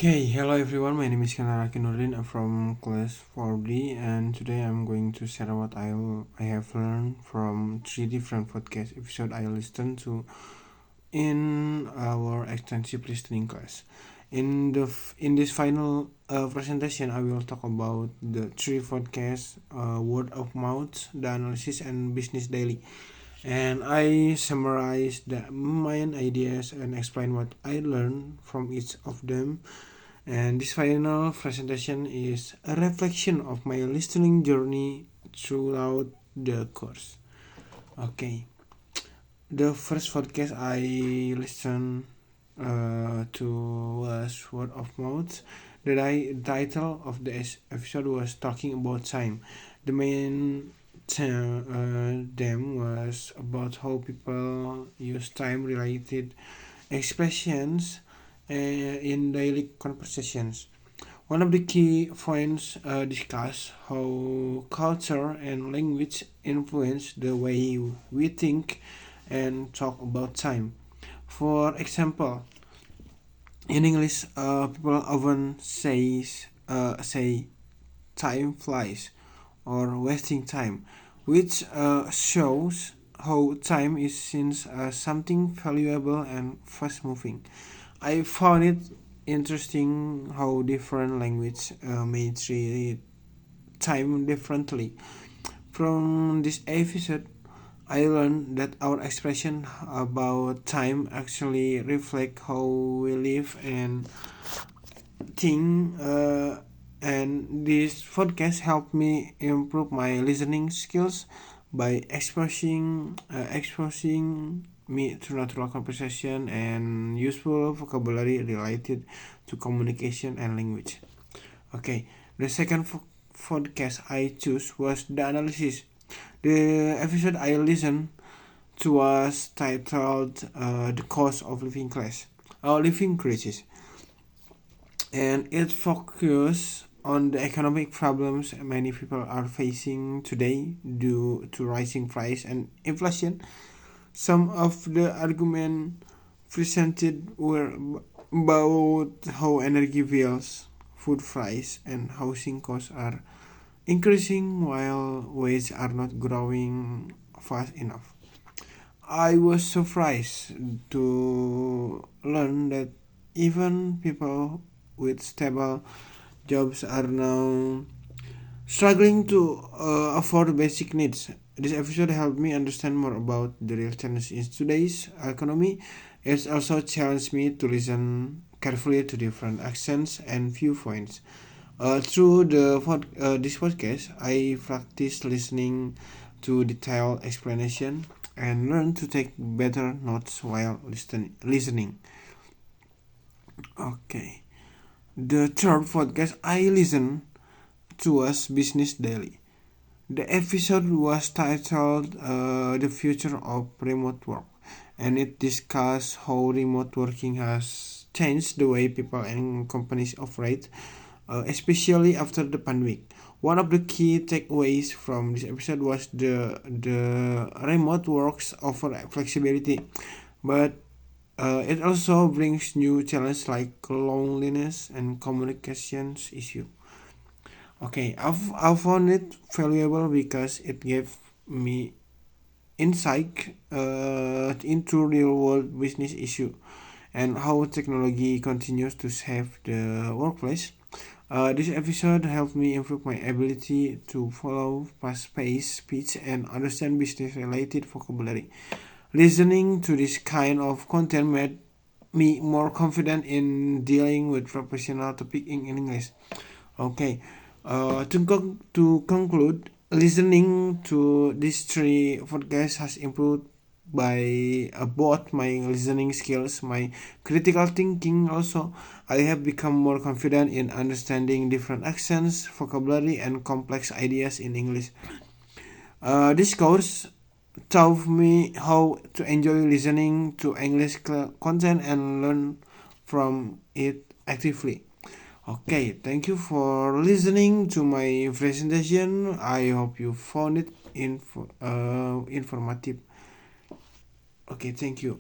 Okay, hello everyone. My name is Kanara Kinurin. I'm from class 4D, and today I'm going to share what I have learned from three different podcast episodes I listened to in our extensive listening class. In this final presentation, I will talk about the three podcasts: word of mouth, the analysis, and business daily. And I summarize the main ideas and explain what I learned from each of them. And this final presentation is a reflection of my listening journey throughout the course. Okay, the first podcast I listened to was Word of Mouth. The title of the episode was talking about time. The main theme was about how people use time related expressions in daily conversations. One of the key points discussed how culture and language influence the way we think and talk about time. For example, in English, people often say time flies or wasting time, which shows how time is seen as something valuable and fast moving. I found it interesting how different language may treat time differently. From this episode, I learned that our expression about time actually reflect how we live and think. And this podcast helped me improve my listening skills by exposing me to natural conversation and useful vocabulary related to communication and language. Okay, the second podcast I chose was the analysis. The episode I listened to was titled "The Cost of Living Class," Living Crisis, and it focused on the economic problems many people are facing today due to rising price and inflation. Some of the arguments presented were about how energy bills, food price, and housing costs are increasing while wages are not growing fast enough. I was surprised to learn that even people with stable jobs are now struggling to afford basic needs. This episode helped me understand more about the real challenges in today's economy. It also challenged me to listen carefully to different accents and viewpoints. Through this podcast, I practiced listening to detailed explanation and learned to take better notes while listening. Okay. The third podcast I listened to was Business Daily. The episode was titled "The Future of Remote Work," and it discussed how remote working has changed the way people and companies operate, especially after the pandemic. One of the key takeaways from this episode was the remote works offer flexibility, but it also brings new challenges like loneliness and communications issue. Okay, I found it valuable because it gave me insight into real world business issue and how technology continues to shape the workplace. This episode helped me improve my ability to follow fast-paced speech and understand business-related vocabulary. Listening to this kind of content made me more confident in dealing with professional topic in English. Okay, to conclude, listening to these three podcasts has improved by both my listening skills, my critical thinking. Also, I have become more confident in understanding different accents, vocabulary, and complex ideas in English. This course taught me how to enjoy listening to English content and learn from it actively. Okay, thank you for listening to my presentation. I hope you found it informative. Okay, thank you.